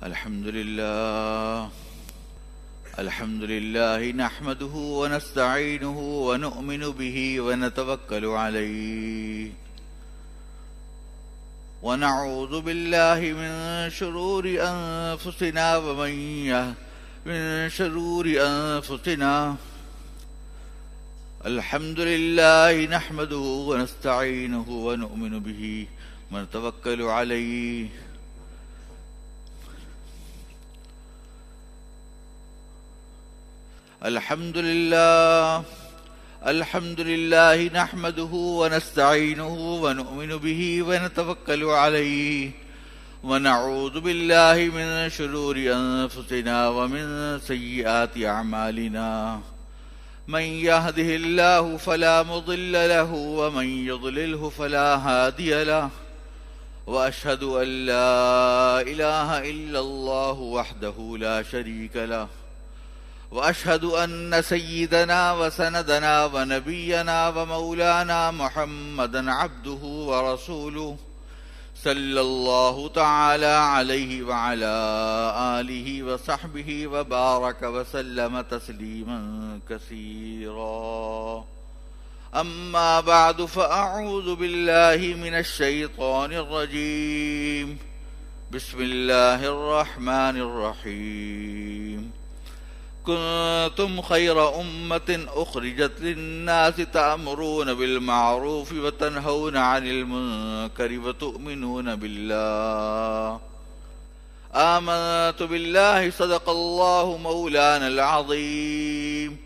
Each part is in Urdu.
الحمد لله نحمده ونستعينه ونؤمن به ونتوكل عليه ونعوذ بالله من شرور أنفسنا الحمد لله نحمده ونستعينه ونؤمن به ونتوكل عليه الحمد لله نحمده ونستعينه ونؤمن به ونتوكل عليه ونعوذ بالله من شرور أنفسنا ومن سيئات أعمالنا من يهده الله فلا مضل له ومن يضلله فلا هادي له وأشهد أن لا إله إلا الله وحده لا شريك له وأشهد أن سيدنا وسندنا ونبينا ومولانا محمدا عبده ورسوله صلى الله تعالى عليه وعلى آله وصحبه وبارك وسلم تسليما كثيرا أما بعد فأعوذ بالله من الشيطان الرجيم بسم الله الرحمن الرحيم كنتم خير أمة أخرجت للناس تأمرون بالمعروف وتنهون عن المنكر وتؤمنون بالله آمنت بالله صدق الله مولانا العظيم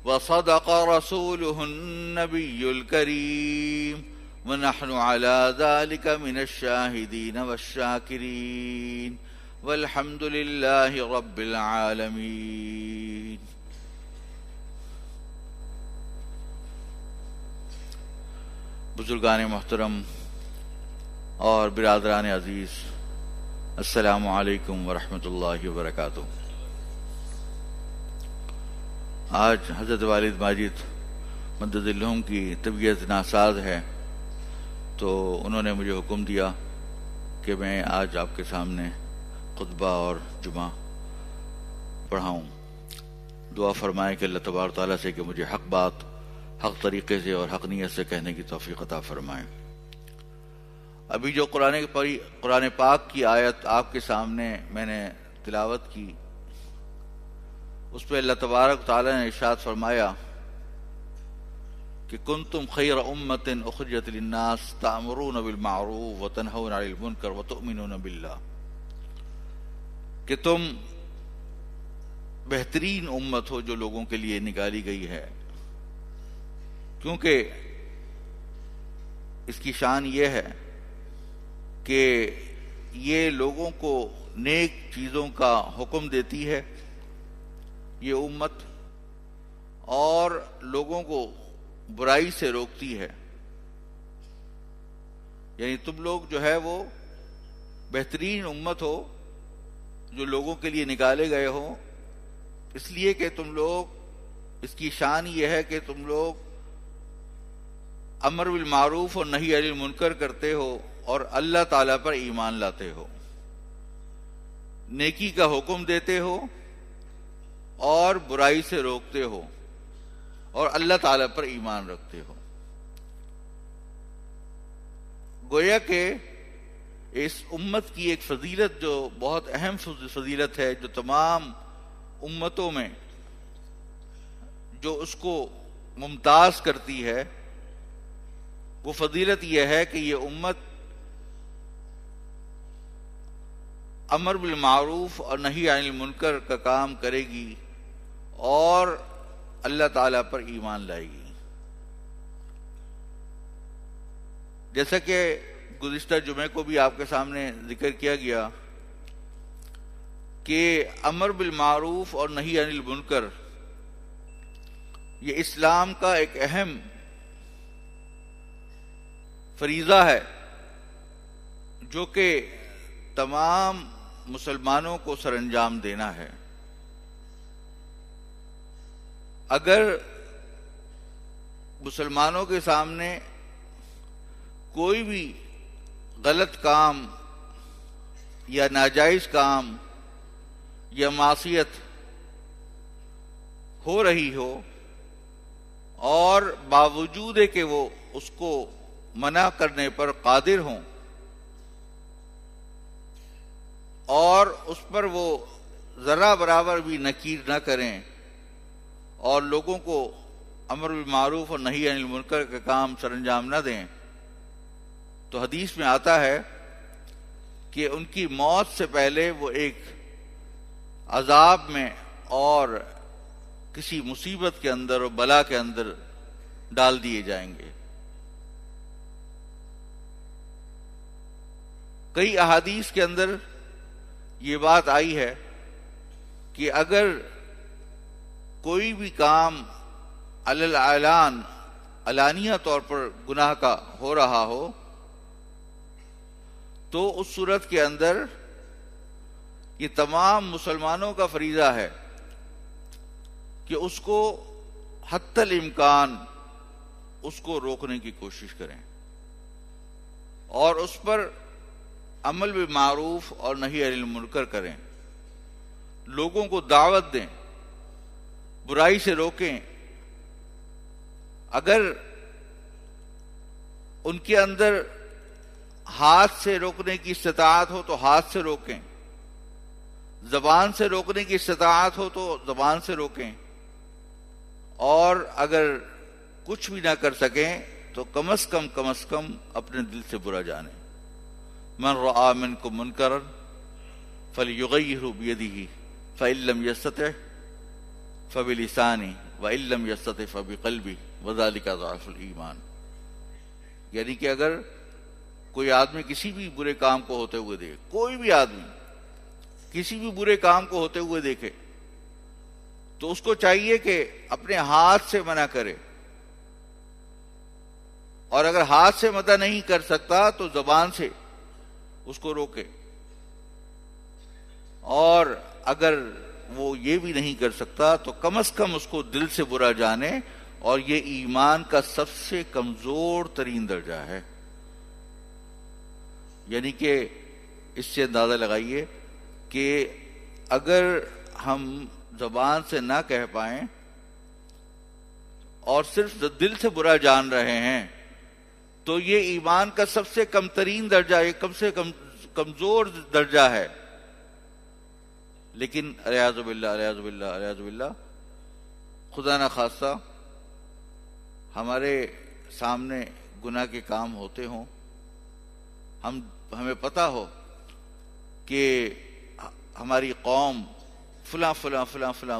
وصدق رسوله النبي الكريم ونحن على ذلك من الشاهدين والشاكرين والحمد لله رب العالمين. بزرگان محترم اور برادران عزیز، السلام علیکم ورحمۃ اللہ وبرکاتہ۔ آج حضرت والد ماجد مدد الہم کی طبیعت ناساز ہے، تو انہوں نے مجھے حکم دیا کہ میں آج آپ کے سامنے خطبہ اور جمعہ پڑھاؤں۔ دعا فرمائیں کہ اللہ تبارک تعالیٰ سے کہ مجھے حق بات حق طریقے سے اور حق نیت سے کہنے کی توفیق عطا فرمائیں۔ ابھی جو قرآن پاک کی آیت آپ کے سامنے میں نے تلاوت کی، اس پہ اللہ تبارک تعالیٰ نے ارشاد فرمایا کہ کنتم خیر امۃ اخرجت للناس تأمرون بالمعروف وتنہون عن المنکر وتؤمنون باللہ، کہ تم بہترین امت ہو جو لوگوں کے لیے نکالی گئی ہے، کیونکہ اس کی شان یہ ہے کہ یہ لوگوں کو نیک چیزوں کا حکم دیتی ہے یہ امت، اور لوگوں کو برائی سے روکتی ہے۔ یعنی تم لوگ جو ہے وہ بہترین امت ہو جو لوگوں کے لیے نکالے گئے ہو، اس لیے کہ تم لوگ، اس کی شان یہ ہے کہ تم لوگ امر بالمعروف اور نہی عن المنکر کرتے ہو اور اللہ تعالیٰ پر ایمان لاتے ہو، نیکی کا حکم دیتے ہو اور برائی سے روکتے ہو اور اللہ تعالیٰ پر ایمان رکھتے ہو۔ گویا کہ اس امت کی ایک فضیلت جو بہت اہم فضیلت ہے، جو تمام امتوں میں جو اس کو ممتاز کرتی ہے، وہ فضیلت یہ ہے کہ یہ امت امر بالمعروف اور نہی عن المنکر کا کام کرے گی اور اللہ تعالیٰ پر ایمان لائے گی۔ جیسا کہ گزشتہ جمعے کو بھی آپ کے سامنے ذکر کیا گیا کہ امر بالمعروف اور نہی عن المنکر یہ اسلام کا ایک اہم فریضہ ہے جو کہ تمام مسلمانوں کو سر انجام دینا ہے۔ اگر مسلمانوں کے سامنے کوئی بھی غلط کام یا ناجائز کام یا معصیت ہو رہی ہو اور باوجود کہ وہ اس کو منع کرنے پر قادر ہوں اور اس پر وہ ذرا برابر بھی نکیر نہ کریں اور لوگوں کو امر بالمعروف اور نہی عن المنکر کا کام سر انجام نہ دیں، تو حدیث میں آتا ہے کہ ان کی موت سے پہلے وہ ایک عذاب میں اور کسی مصیبت کے اندر اور بلا کے اندر ڈال دیے جائیں گے۔ کئی احادیث کے اندر یہ بات آئی ہے کہ اگر کوئی بھی کام علی الاعلان علانیہ طور پر گناہ کا ہو رہا ہو تو اس صورت کے اندر یہ تمام مسلمانوں کا فریضہ ہے کہ اس کو حتی الامکان اس کو روکنے کی کوشش کریں اور اس پر عمل بالمعروف اور نہی عن المنکر کریں، لوگوں کو دعوت دیں، برائی سے روکیں۔ اگر ان کے اندر ہاتھ سے روکنے کی استطاعت ہو تو ہاتھ سے روکیں، زبان سے روکنے کی استطاعت ہو تو زبان سے روکیں، اور اگر کچھ بھی نہ کر سکیں تو کم از کم اپنے دل سے برا جانیں۔ من رأى منکم منکرا فلیغیرہ بیدہ فإن لم یستطع فبلسانہ وإن لم یستطع فبقلبہ وذلک ضعف الایمان۔ یعنی کہ اگر کوئی آدمی کسی بھی برے کام کو ہوتے ہوئے دیکھے، کوئی بھی آدمی کسی بھی برے کام کو ہوتے ہوئے دیکھے تو اس کو چاہیے کہ اپنے ہاتھ سے منع کرے، اور اگر ہاتھ سے منع نہیں کر سکتا تو زبان سے اس کو روکے، اور اگر وہ یہ بھی نہیں کر سکتا تو کم از کم اس کو دل سے برا جانے، اور یہ ایمان کا سب سے کمزور ترین درجہ ہے۔ یعنی کہ اس سے اندازہ لگائیے کہ اگر ہم زبان سے نہ کہہ پائیں اور صرف دل سے برا جان رہے ہیں تو یہ ایمان کا سب سے کم ترین درجہ، یہ کم سے کم کمزور درجہ ہے۔ لیکن الیاذ باللہ خدا نہ خواستہ ہمارے سامنے گناہ کے کام ہوتے ہوں، ہمیں پتہ ہو کہ ہماری قوم فلاں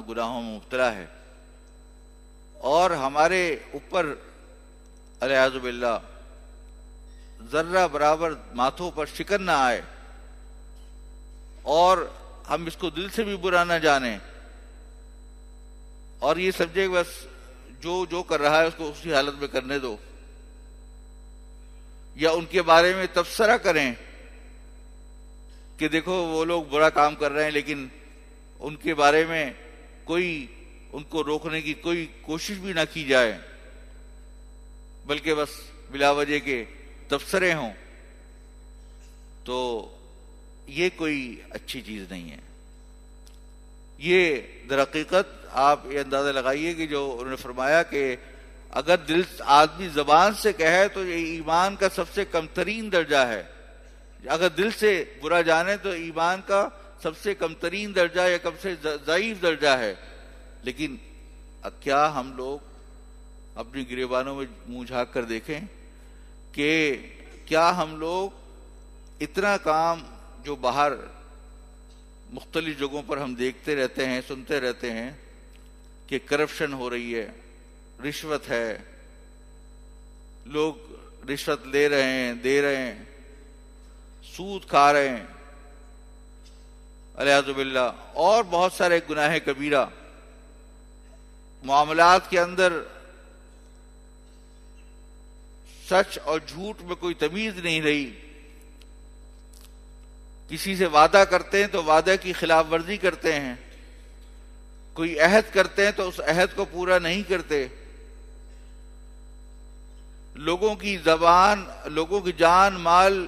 گناہوں میں مبتلا ہے، اور ہمارے اوپر الیاذ باللہ ذرہ برابر ماتھوں پر شکن نہ آئے اور ہم اس کو دل سے بھی برا نہ جانیں اور یہ سمجھے کہ بس جو کر رہا ہے اس کو اسی حالت میں کرنے دو، یا ان کے بارے میں تبصرہ کریں کہ دیکھو وہ لوگ برا کام کر رہے ہیں لیکن ان کے بارے میں کوئی ان کو روکنے کی کوئی کوشش بھی نہ کی جائے، بلکہ بس بلا وجہ کے تبصرے ہوں، تو یہ کوئی اچھی چیز نہیں ہے۔ یہ در حقیقت آپ یہ اندازہ لگائیے کہ جو انہوں نے فرمایا کہ اگر دل آدمی زبان سے کہے تو یہ ایمان کا سب سے کم ترین درجہ ہے، اگر دل سے برا جانے تو ایمان کا سب سے کم ترین درجہ یا کم سے ضعیف درجہ ہے۔ لیکن کیا ہم لوگ اپنی گریبانوں میں منہ جھانک کر دیکھیں کہ کیا ہم لوگ اتنا کام جو باہر مختلف جگہوں پر ہم دیکھتے رہتے ہیں، سنتے رہتے ہیں کہ کرپشن ہو رہی ہے، رشوت ہے، لوگ رشوت لے رہے ہیں، دے رہے ہیں، سود کھا رہے ہیں، الیاذ باللہ، اور بہت سارے گناہ کبیرہ، معاملات کے اندر سچ اور جھوٹ میں کوئی تمیز نہیں رہی، کسی سے وعدہ کرتے ہیں تو وعدے کی خلاف ورزی کرتے ہیں، کوئی عہد کرتے ہیں تو اس عہد کو پورا نہیں کرتے، لوگوں کی زبان، لوگوں کی جان، مال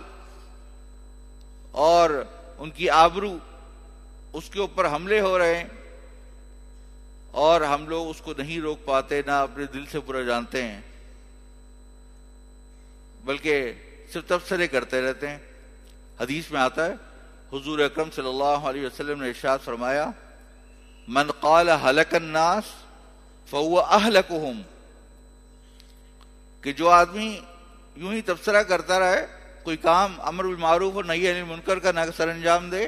اور ان کی آبرو اس کے اوپر حملے ہو رہے ہیں اور ہم لوگ اس کو نہیں روک پاتے، نہ اپنے دل سے برا جانتے ہیں، بلکہ صرف تبصرے کرتے رہتے ہیں۔ حدیث میں آتا ہے، حضور اکرم صلی اللہ علیہ وسلم نے ارشاد فرمایا، من قال ہلک الناس فهو اہلکہم، کہ جو آدمی یوں ہی تبصرہ کرتا رہے، کوئی کام امر بالمعروف اور نہی عن المنکر کا نہ سر انجام دے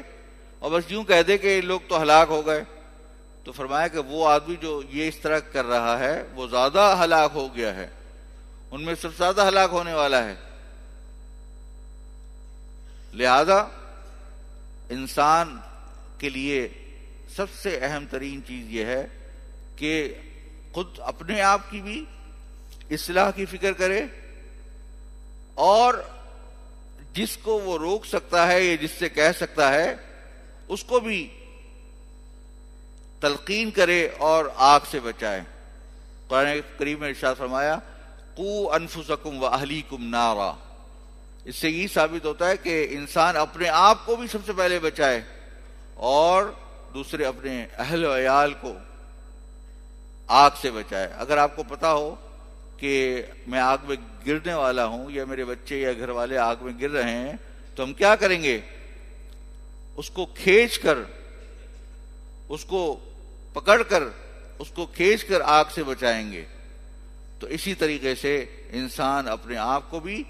اور بس یوں کہہ دے کہ لوگ تو ہلاک ہو گئے، تو فرمایا کہ وہ آدمی جو یہ اس طرح کر رہا ہے وہ زیادہ ہلاک ہو گیا ہے، ان میں سب سے زیادہ ہلاک ہونے والا ہے۔ لہذا انسان کے لیے سب سے اہم ترین چیز یہ ہے کہ خود اپنے آپ کی بھی اصلاح کی فکر کرے، اور جس کو وہ روک سکتا ہے یا جس سے کہہ سکتا ہے اس کو بھی تلقین کرے اور آگ سے بچائے۔ قرآن کریم میں ارشاد فرمایا، قوا انفسکم واہلیکم نارا، اس سے یہ ثابت ہوتا ہے کہ انسان اپنے آپ کو بھی سب سے پہلے بچائے اور دوسرے اپنے اہل و عیال کو آگ سے بچائے۔ اگر آپ کو پتا ہو کہ میں آگ میں گرنے والا ہوں یا میرے بچے یا گھر والے آگ میں گر رہے ہیں تو ہم کیا کریں گے؟ اس کو کھینچ کر، اس کو پکڑ کر، اس کو کھینچ کر آگ سے بچائیں گے۔ تو اسی طریقے سے انسان اپنے آپ کو بھی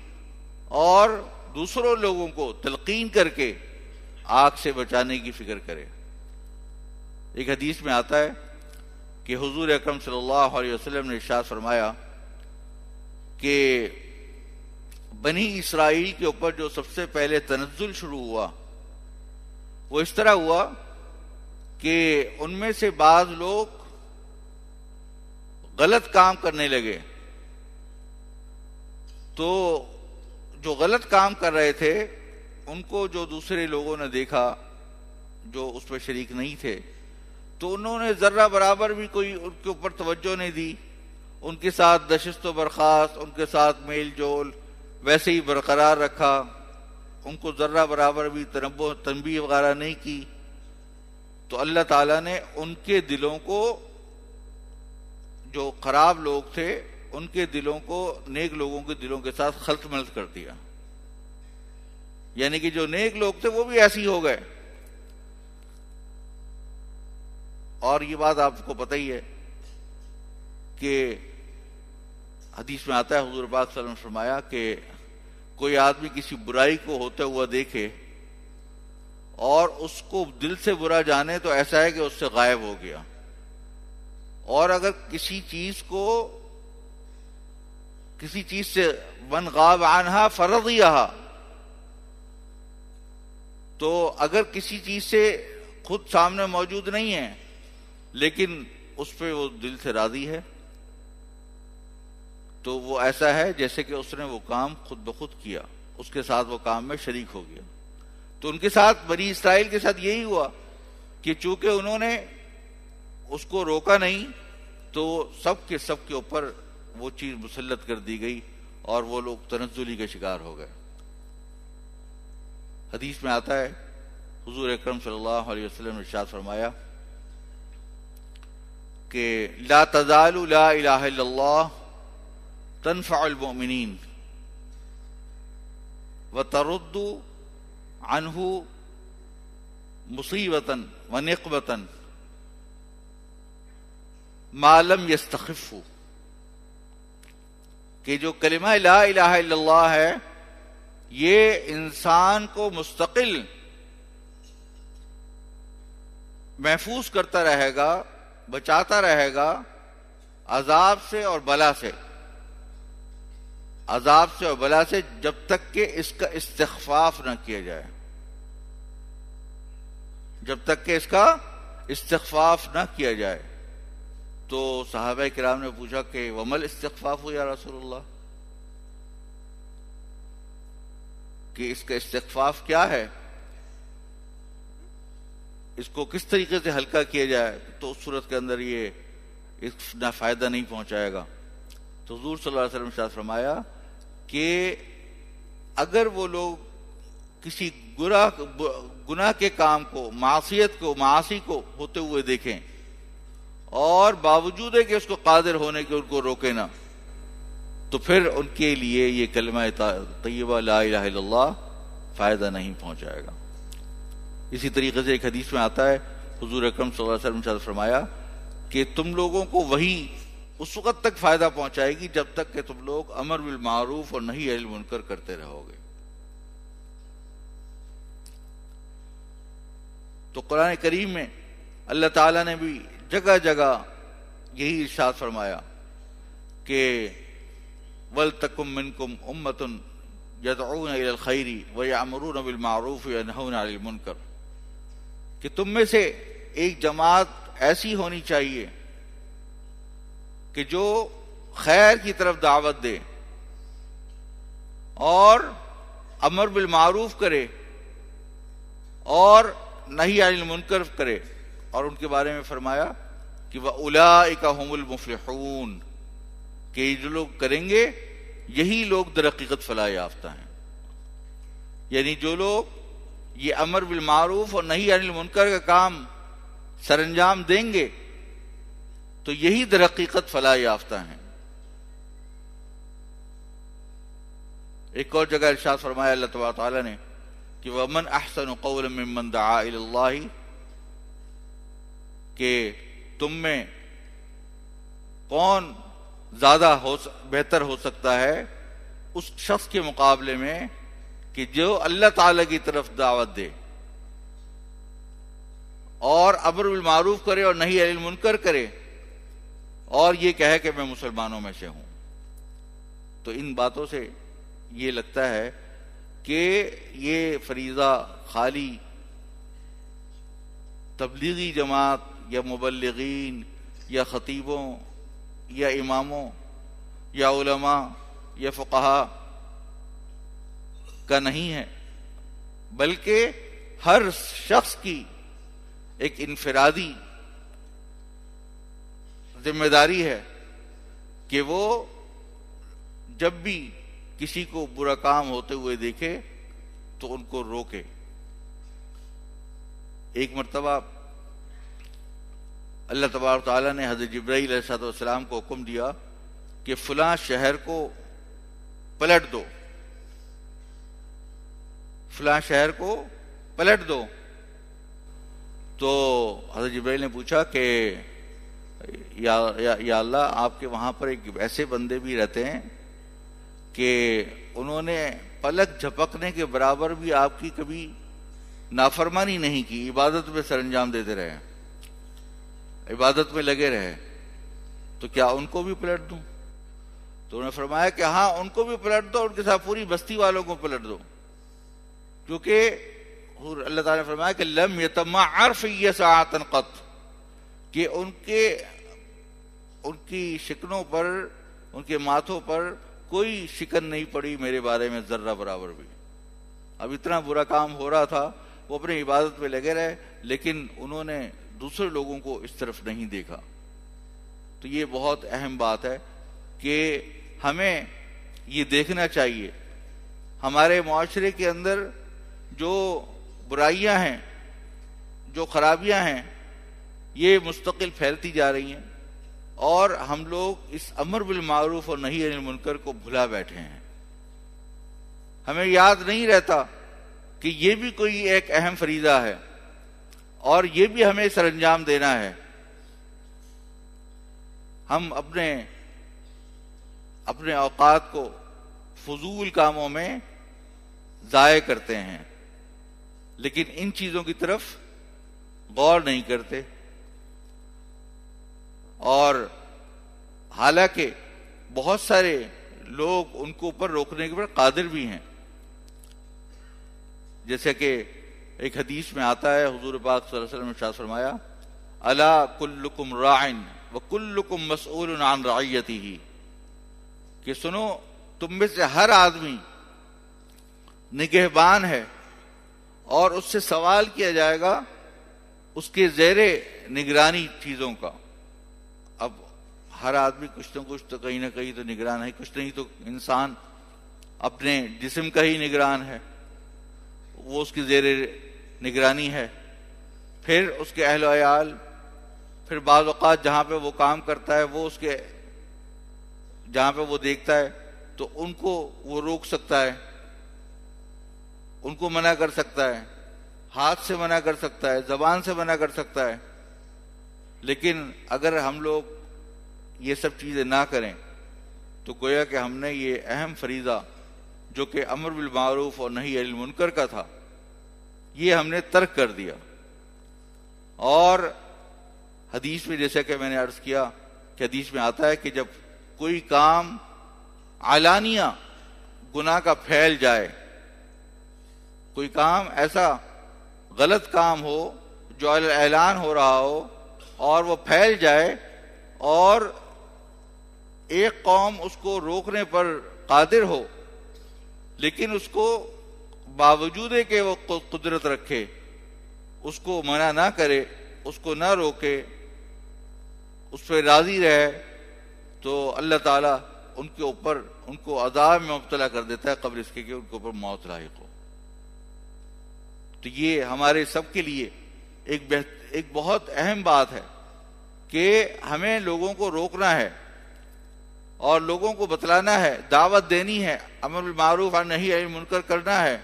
اور دوسروں لوگوں کو تلقین کر کے آگ سے بچانے کی فکر کرے۔ ایک حدیث میں آتا ہے کہ حضور اکرم صلی اللہ علیہ وسلم نے ارشاد فرمایا کہ بنی اسرائیل کے اوپر جو سب سے پہلے تنزل شروع ہوا وہ اس طرح ہوا کہ ان میں سے بعض لوگ غلط کام کرنے لگے، تو جو غلط کام کر رہے تھے ان کو جو دوسرے لوگوں نے دیکھا جو اس پہ شریک نہیں تھے، تو انہوں نے ذرہ برابر بھی کوئی ان کے اوپر توجہ نہیں دی، ان کے ساتھ نشست و برخاست، ان کے ساتھ میل جول ویسے ہی برقرار رکھا، ان کو ذرہ برابر بھی تنبیہ وغیرہ نہیں کی۔ تو اللہ تعالیٰ نے ان کے دلوں کو، جو خراب لوگ تھے ان کے دلوں کو نیک لوگوں کے دلوں کے ساتھ خلط ملط کر دیا، یعنی کہ جو نیک لوگ تھے وہ بھی ایسے ہی ہو گئے۔ اور یہ بات آپ کو پتہ ہی ہے کہ حدیث میں آتا ہے، حضور پاک صلی اللہ علیہ وسلم نے فرمایا کہ کوئی آدمی کسی برائی کو ہوتا ہوا دیکھے اور اس کو دل سے برا جانے تو ایسا ہے کہ اس سے غائب ہو گیا، اور اگر کسی چیز سے من غاب عنہا فرضیہا، تو اگر کسی چیز سے خود سامنے موجود نہیں ہے لیکن اس پہ وہ دل سے راضی ہے، تو وہ ایسا ہے جیسے کہ اس نے وہ کام خود بخود کیا، اس کے ساتھ وہ کام میں شریک ہو گیا۔ تو ان کے ساتھ، بنی اسرائیل کے ساتھ یہی ہوا کہ چونکہ انہوں نے اس کو روکا نہیں تو سب کے اوپر وہ چیز مسلط کر دی گئی اور وہ لوگ تنزلی کے شکار ہو گئے۔ حدیث میں آتا ہے، حضور اکرم صلی اللہ علیہ وسلم نے ارشاد فرمایا کہ لا تزال لا الہ الا اللہ تنفع المؤمنین وترد عنہ مصیبتا ونقبتا ما لم یستخفوا، کہ جو کلمہ لا الہ الا اللہ ہے یہ انسان کو مستقل محفوظ کرتا رہے گا، بچاتا رہے گا عذاب سے اور بلا سے، عذاب سے اور بلا سے، جب تک کہ اس کا استخفاف نہ کیا جائے، جب تک کہ اس کا استخفاف نہ کیا جائے۔ تو صحابہ کرام نے پوچھا کہ ومل استخفاف ہو یا رسول اللہ، کہ اس کا استخفاف کیا ہے، اس کو کس طریقے سے ہلکا کیا جائے تو اس صورت کے اندر یہ اس نہ فائدہ نہیں پہنچائے گا۔ تو حضور صلی اللہ علیہ وسلم نے فرمایا کہ اگر وہ لوگ کسی گناہ کے کام کو، معاصی کو ہوتے ہوئے دیکھیں، اور باوجود ہے کہ اس کو قادر ہونے کے ان کو روکے نہ، تو پھر ان کے لیے یہ کلمہ طیبہ لا الہ الا اللہ فائدہ نہیں پہنچائے گا۔ اسی طریقے سے ایک حدیث میں آتا ہے، حضور اکرم صلی اللہ علیہ وسلم نے ارشاد فرمایا کہ تم لوگوں کو وہی اس وقت تک فائدہ پہنچائے گی جب تک کہ تم لوگ امر بالمعروف اور نہی عن المنکر کرتے رہو گے۔ تو قرآن کریم میں اللہ تعالیٰ نے بھی جگہ جگہ یہی ارشاد فرمایا کہ وَلْتَكُمْ مِنْكُمْ أُمَّةٌ يَدْعُونَ إِلَى الْخَيْرِ وَيَأْمُرُونَ بِالْمَعْرُوفِ وَيَنْهَوْنَ عَنِ الْمُنْكَرِ، کہ تم میں سے ایک جماعت ایسی ہونی چاہیے کہ جو خیر کی طرف دعوت دے اور امر بالمعروف کرے اور نہی عن المنکر کرے، اور ان کے بارے میں فرمایا کہ وَأُولَئِكَ هُمُ الْمُفْلِحُونَ، کہ جو لوگ کریں گے یہی لوگ در حقیقت فلاح یافتہ ہیں۔ یعنی جو لوگ یہ امر بالمعروف اور نہی عن المنکر کا کام سر انجام دیں گے تو یہی در حقیقت فلاح یافتہ ہیں۔ ایک اور جگہ ارشاد فرمایا اللہ تبارک تعالیٰ نے کہ وَمَنْ أَحْسَنُ قَوْلًا مِّمَّنْ دَعَا إِلَى اللَّهِ، کہ تم میں کون زیادہ بہتر ہو سکتا ہے اس شخص کے مقابلے میں کہ جو اللہ تعالی کی طرف دعوت دے اور امر بالمعروف کرے اور نہی عن المنکر کرے اور یہ کہے کہ میں مسلمانوں میں سے ہوں۔ تو ان باتوں سے یہ لگتا ہے کہ یہ فریضہ خالی تبلیغی جماعت یا مبلغین یا خطیبوں یا اماموں یا علماء یا فقہا کا نہیں ہے، بلکہ ہر شخص کی ایک انفرادی ذمہ داری ہے کہ وہ جب بھی کسی کو برا کام ہوتے ہوئے دیکھے تو ان کو روکے۔ ایک مرتبہ اللہ تبارک تعالیٰ نے حضرت جبرائیل علیہ السلام کو حکم دیا کہ فلاں شہر کو پلٹ دو، فلاں شہر کو پلٹ دو۔ تو حضرت جبرائیل نے پوچھا کہ یا اللہ، آپ کے وہاں پر ایک ایسے بندے بھی رہتے ہیں کہ انہوں نے پلک جھپکنے کے برابر بھی آپ کی کبھی نافرمانی نہیں کی، عبادت میں سر انجام دیتے رہے، عبادت میں لگے رہے، تو کیا ان کو بھی پلٹ دوں؟ تو انہوں نے فرمایا کہ ہاں، ان کو بھی پلٹ دو، ان کے ساتھ پوری بستی والوں کو پلٹ دو، کیونکہ اللہ تعالیٰ نے فرمایا کہ لم یتمعر فی ساعۃ قط، کہ ان کی شکنوں پر، ان کے ماتھوں پر کوئی شکن نہیں پڑی میرے بارے میں ذرہ برابر بھی۔ اب اتنا برا کام ہو رہا تھا، وہ اپنی عبادت میں لگے رہے، لیکن انہوں نے دوسرے لوگوں کو اس طرف نہیں دیکھا۔ تو یہ بہت اہم بات ہے کہ ہمیں یہ دیکھنا چاہیے ہمارے معاشرے کے اندر جو برائیاں ہیں، جو خرابیاں ہیں، یہ مستقل پھیلتی جا رہی ہیں، اور ہم لوگ اس امر بالمعروف اور نہی عن المنکر کو بھلا بیٹھے ہیں۔ ہمیں یاد نہیں رہتا کہ یہ بھی کوئی ایک اہم فریضہ ہے اور یہ بھی ہمیں سر انجام دینا ہے۔ ہم اپنے اوقات کو فضول کاموں میں ضائع کرتے ہیں، لیکن ان چیزوں کی طرف غور نہیں کرتے، اور حالانکہ بہت سارے لوگ ان کو اوپر روکنے کے پر قادر بھی ہیں۔ جیسے کہ ایک حدیث میں آتا ہے، حضور پاک صلی اللہ علیہ وسلم نے ارشاد فرمایا الا کلکم راع وکلکم مسئول عن رعیتہ، کہ سنو، تم میں سے ہر آدمی نگہبان ہے اور اس سے سوال کیا جائے گا اس کے زیر نگرانی چیزوں کا۔ اب ہر آدمی کچھ نہ کچھ تو کہیں نہ کہیں تو نگران ہے، کچھ نہیں تو انسان اپنے جسم کا ہی نگران ہے، وہ اس کی زیر نگرانی ہے، پھر اس کے اہل و عیال، پھر بعض اوقات جہاں پہ وہ کام کرتا ہے وہ اس کے جہاں پہ وہ دیکھتا ہے تو ان کو وہ روک سکتا ہے، ان کو منع کر سکتا ہے، ہاتھ سے منع کر سکتا ہے، زبان سے منع کر سکتا ہے. لیکن اگر ہم لوگ یہ سب چیزیں نہ کریں تو گویا کہ ہم نے یہ اہم فریضہ جو کہ امر بالمعروف اور نہی عن المنکر کا تھا یہ ہم نے ترک کر دیا. اور حدیث میں جیسا کہ میں نے عرض کیا کہ حدیث میں آتا ہے کہ جب کوئی کام علانیہ گناہ کا پھیل جائے، کوئی کام ایسا غلط کام ہو جو اعلان ہو رہا ہو اور وہ پھیل جائے اور ایک قوم اس کو روکنے پر قادر ہو لیکن اس کو باوجود کہ وہ قدرت رکھے اس کو منع نہ کرے، اس کو نہ روکے، اس پہ راضی رہے، تو اللہ تعالیٰ ان کے اوپر ان کو عذاب میں مبتلا کر دیتا ہے قبل اس کے کہ ان کے اوپر موت لاحق ہو. تو یہ ہمارے سب کے لیے ایک بہت اہم بات ہے کہ ہمیں لوگوں کو روکنا ہے اور لوگوں کو بتلانا ہے، دعوت دینی ہے، امر بالمعروف اور نہی عن المنکر کرنا ہے.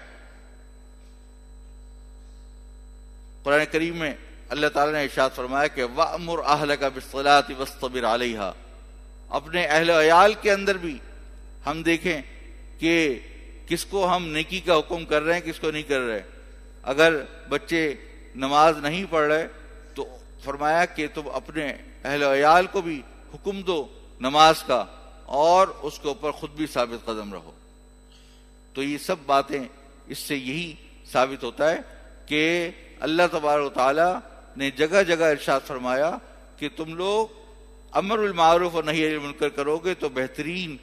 قرآن کریم میں اللہ تعالیٰ نے ارشاد فرمایا کہ وَأْمُرْ أَهْلَكَ بِالصَّلَاةِ وَاصْطَبِرْ عَلَيْهَا. اپنے اہل و عیال کے اندر بھی ہم دیکھیں کہ کس کو ہم نیکی کا حکم کر رہے ہیں، کس کو نہیں کر رہے. اگر بچے نماز نہیں پڑھ رہے تو فرمایا کہ تم اپنے اہل و عیال کو بھی حکم دو نماز کا اور اس کے اوپر خود بھی ثابت قدم رہو. تو یہ سب باتیں اس سے یہی ثابت ہوتا ہے کہ اللہ تبارک و تعالیٰ نے جگہ جگہ ارشاد فرمایا کہ تم لوگ امر بالمعروف اور نہی عن المنکر کرو گے تو بہترین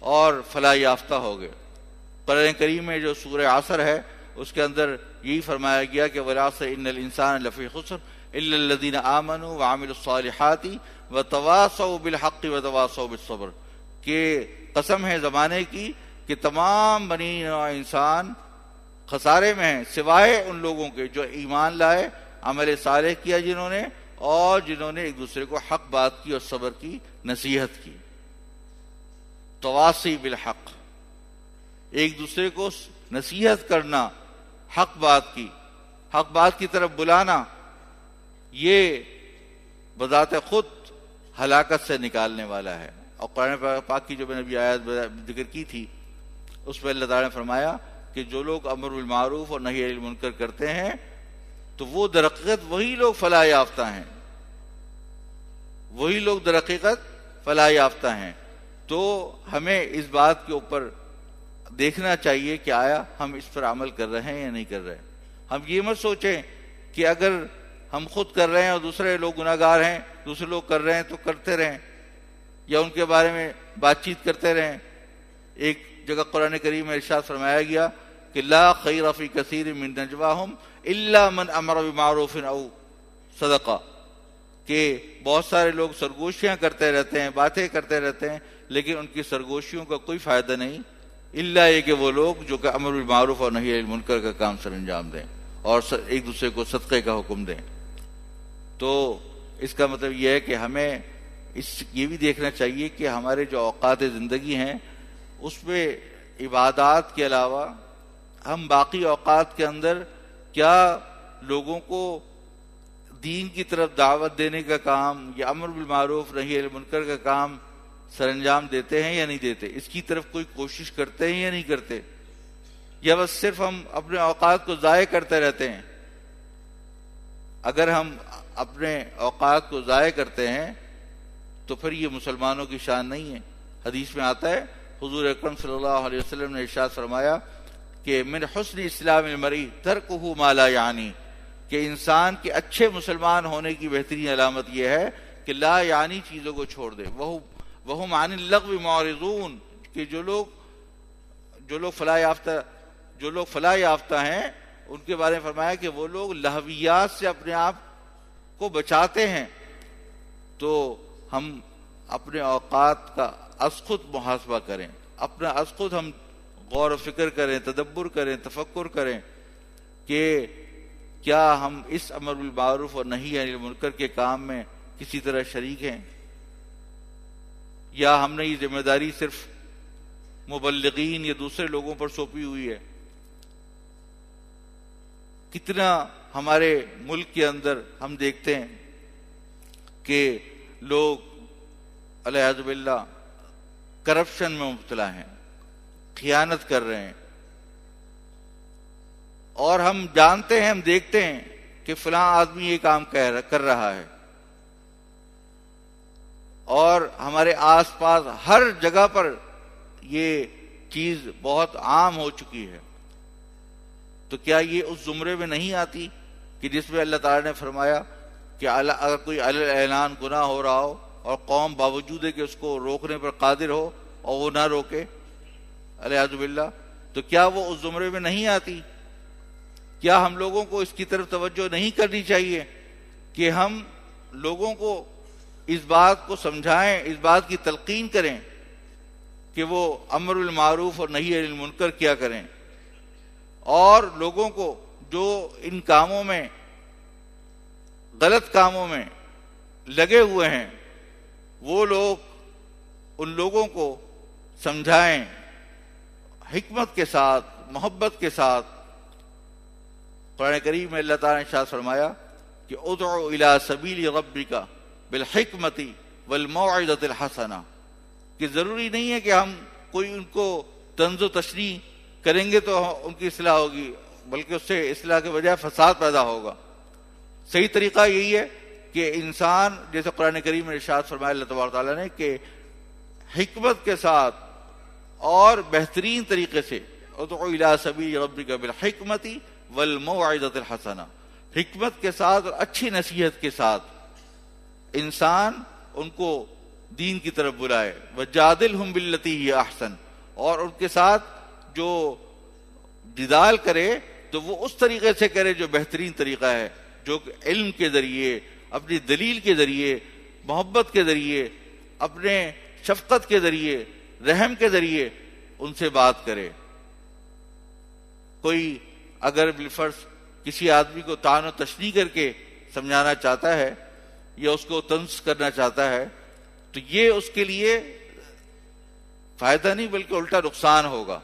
اور فلاح یافتہ ہوگے. قرآن کریم میں جو سورہ عصر ہے اس کے اندر یہی فرمایا گیا کہ وَالْعَصْرِ إِنَّ الْإِنسَانَ لَفِي خُسْرٍ إِلَّا الَّذِينَ آمَنُوا وَعَمِلُوا الصَّالِحَاتِ وَتَوَاصَوْا بِالْحَقِّ وَتَوَاصَوْا بِالصَّبْرِ. کہ قسم ہے زمانے کی کہ تمام بنی نوع انسان خسارے میں ہیں سوائے ان لوگوں کے جو ایمان لائے، عمل صالح کیا جنہوں نے، اور جنہوں نے ایک دوسرے کو حق بات کی اور صبر کی نصیحت کی. تواصی بالحق، ایک دوسرے کو نصیحت کرنا، حق بات کی طرف بلانا، یہ بذات خود ہلاکت سے نکالنے والا ہے. اور قرآن پاک کی جو میں نے ابھی آیت ذکر کی تھی اس میں اللہ تعالیٰ نے فرمایا کہ جو لوگ امر بالمعروف اور نہی عن المنکر کرتے ہیں تو وہ در حقیقت وہی لوگ فلاح یافتہ ہیں، وہی لوگ در حقیقت فلاح یافتہ ہیں. تو ہمیں اس بات کے اوپر دیکھنا چاہیے کہ آیا ہم اس پر عمل کر رہے ہیں یا نہیں کر رہے. ہم یہ مت سوچیں کہ اگر ہم خود کر رہے ہیں اور دوسرے لوگ گناہ گار ہیں، دوسرے لوگ کر رہے ہیں تو کرتے رہیں یا ان کے بارے میں بات چیت کرتے رہیں. ایک جگہ قرآن کریم میں ارشاد فرمایا گیا کہ لا خیر فی کثیر من نجواہم الا من امر بمعروف او صدقہ، کہ بہت سارے لوگ سرگوشیاں کرتے رہتے ہیں، باتیں کرتے رہتے ہیں، لیکن ان کی سرگوشیوں کا کوئی فائدہ نہیں الا یہ کہ وہ لوگ جو کہ امر بالمعروف اور نہی عن المنکر کا کام سر انجام دیں اور ایک دوسرے کو صدقے کا حکم دیں. تو اس کا مطلب یہ ہے کہ ہمیں یہ بھی دیکھنا چاہیے کہ ہمارے جو اوقات زندگی ہیں اس پہ عبادات کے علاوہ ہم باقی اوقات کے اندر کیا لوگوں کو دین کی طرف دعوت دینے کا کام یا امر بالمعروف نہی عن المنکر کا کام سر انجام دیتے ہیں یا نہیں دیتے، اس کی طرف کوئی کوشش کرتے ہیں یا نہیں کرتے، یا بس صرف ہم اپنے اوقات کو ضائع کرتے رہتے ہیں. اگر ہم اپنے اوقات کو ضائع کرتے ہیں تو پھر یہ مسلمانوں کی شان نہیں ہے. حدیث میں آتا ہے حضور اکرم صلی اللہ علیہ وسلم نے ارشاد فرمایا کہ من حسن اسلام المرء ترکہ ما لا یعنی، کہ انسان کے اچھے مسلمان ہونے کی بہترین علامت یہ ہے کہ لا یعنی چیزوں کو چھوڑ دے. وہم عن اللغو معرضون، کہ جو لوگ فلاح یافتہ ہیں ان کے بارے میں فرمایا کہ وہ لوگ لہویات سے اپنے آپ کو بچاتے ہیں. تو ہم اپنے اوقات کا از خود محاسبہ کریں، اپنا از خود ہم غور و فکر کریں، تدبر کریں، تفکر کریں کہ کیا ہم اس امر بالمعروف اور نہی عن المنکر کے کام میں کسی طرح شریک ہیں، یا ہم نے یہ ذمہ داری صرف مبلغین یا دوسرے لوگوں پر سونپی ہوئی ہے؟ کتنا ہمارے ملک کے اندر ہم دیکھتے ہیں کہ لوگ والعیاذ باللہ کرپشن میں مبتلا ہیں، خیانت کر رہے ہیں، اور ہم جانتے ہیں، ہم دیکھتے ہیں کہ فلاں آدمی یہ کام کر رہا ہے، اور ہمارے آس پاس ہر جگہ پر یہ چیز بہت عام ہو چکی ہے. تو کیا یہ اس زمرے میں نہیں آتی کہ جس میں اللہ تعالیٰ نے فرمایا کہ اگر کوئی علی اعلان گناہ ہو رہا ہو اور قوم باوجود ہے کہ اس کو روکنے پر قادر ہو اور وہ نہ روکے والعیاذ باللہ، تو کیا وہ اس زمرے میں نہیں آتی؟ کیا ہم لوگوں کو اس کی طرف توجہ نہیں کرنی چاہیے کہ ہم لوگوں کو اس بات کو سمجھائیں، اس بات کی تلقین کریں کہ وہ امر بالمعروف اور نہی عن المنکر کیا کریں، اور لوگوں کو جو ان کاموں میں، غلط کاموں میں لگے ہوئے ہیں، وہ لوگ ان لوگوں کو سمجھائیں حکمت کے ساتھ، محبت کے ساتھ. قرآن کریم میں اللہ تعالیٰ نے ارشاد فرمایا کہ ادعو الی سبیل ربک بالحکمت والموعظۃ الحسنہ، کہ ضروری نہیں ہے کہ ہم کوئی ان کو طنز و تشریح کریں گے تو ان کی اصلاح ہوگی، بلکہ اس سے اصلاح کے بجائے فساد پیدا ہوگا. صحیح طریقہ یہی ہے کہ انسان، جیسے قرآن کریم میں ارشاد فرمایا اللہ تبارک تعالیٰ نے کہ حکمت کے ساتھ اور بہترین طریقے سے ادعو الی سبیل ربک بالحکمت والموعظۃ الحسنہ، حکمت کے ساتھ اور اچھی نصیحت کے ساتھ انسان ان کو دین کی طرف بلائے. وجادلہم باللتی ہی احسن، اور ان کے ساتھ جو جدال کرے تو وہ اس طریقے سے کرے جو بہترین طریقہ ہے، جو علم کے ذریعے، اپنی دلیل کے ذریعے، محبت کے ذریعے، اپنے شفقت کے ذریعے، رحم کے ذریعے ان سے بات کرے. کوئی اگر بالفرض کسی آدمی کو طعن و تشنیع کر کے سمجھانا چاہتا ہے یا اس کو طنز کرنا چاہتا ہے تو یہ اس کے لیے فائدہ نہیں بلکہ الٹا نقصان ہوگا.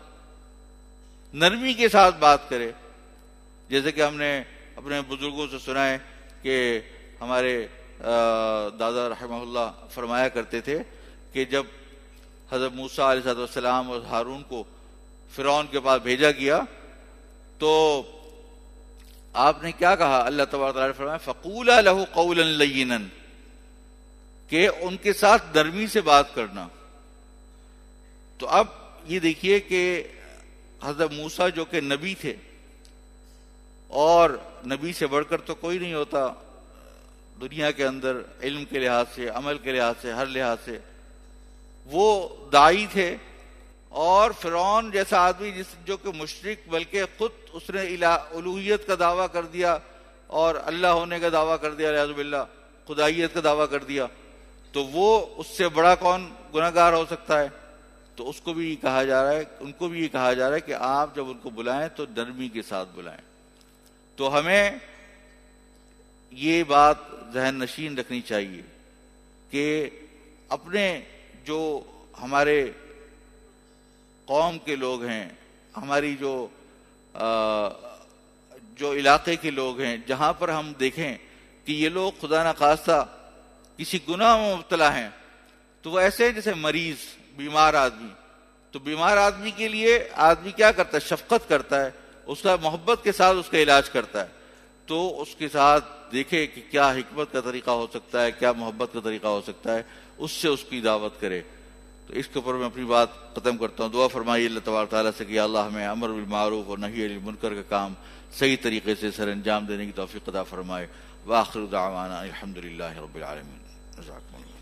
نرمی کے ساتھ بات کرے، جیسے کہ ہم نے اپنے بزرگوں سے سنا ہے کہ ہمارے دادا رحمہ اللہ فرمایا کرتے تھے کہ جب حضرت موسیٰ علیہ السلام اور ہارون کو فرعون کے پاس بھیجا گیا تو آپ نے کیا کہا؟ اللہ تبارک تعالیٰ نے فرمایا فَقُولَا لَهُ قَوْلًا لَيِّنًا، کہ ان کے ساتھ نرمی سے بات کرنا. تو اب یہ دیکھیے کہ حضرت موسیٰ جو کہ نبی تھے، اور نبی سے بڑھ کر تو کوئی نہیں ہوتا دنیا کے اندر، علم کے لحاظ سے، عمل کے لحاظ سے، ہر لحاظ سے وہ داعی تھے. اور فرعون جیسا آدمی جو کہ مشرک، بلکہ خود اس نے الوہیت کا دعویٰ کر دیا اور اللہ ہونے کا دعویٰ کر دیا، والعیاذ باللہ خدائیت کا دعویٰ کر دیا، تو وہ اس سے بڑا کون گناہ گار ہو سکتا ہے؟ تو اس کو بھی کہا جا رہا ہے، ان کو بھی یہ کہا جا رہا ہے کہ آپ جب ان کو بلائیں تو نرمی کے ساتھ بلائیں. تو ہمیں یہ بات ذہن نشین رکھنی چاہیے کہ اپنے جو ہمارے قوم کے لوگ ہیں، ہماری جو علاقے کے لوگ ہیں، جہاں پر ہم دیکھیں کہ یہ لوگ خدا نخواستہ کسی گناہ میں مبتلا ہیں، تو وہ ایسے جیسے مریض، بیمار آدمی. تو بیمار آدمی کے لیے آدمی کیا کرتا ہے؟ شفقت کرتا ہے، اس کا محبت کے ساتھ اس کا علاج کرتا ہے. تو اس کے ساتھ دیکھے کہ کیا حکمت کا طریقہ ہو سکتا ہے، کیا محبت کا طریقہ ہو سکتا ہے، اس سے اس کی دعوت کرے. تو اس کے اوپر میں اپنی بات ختم کرتا ہوں. دعا فرمائیے اللہ تبارک تعالیٰ سے کہ اللہ ہمیں امر بالمعروف اور نہی عن المنکر کا کام صحیح طریقے سے سر انجام دینے کی توفیق عطا فرمائے. وآخر دعوانا الحمدللہ رب العالمین. جزاکم اللہ.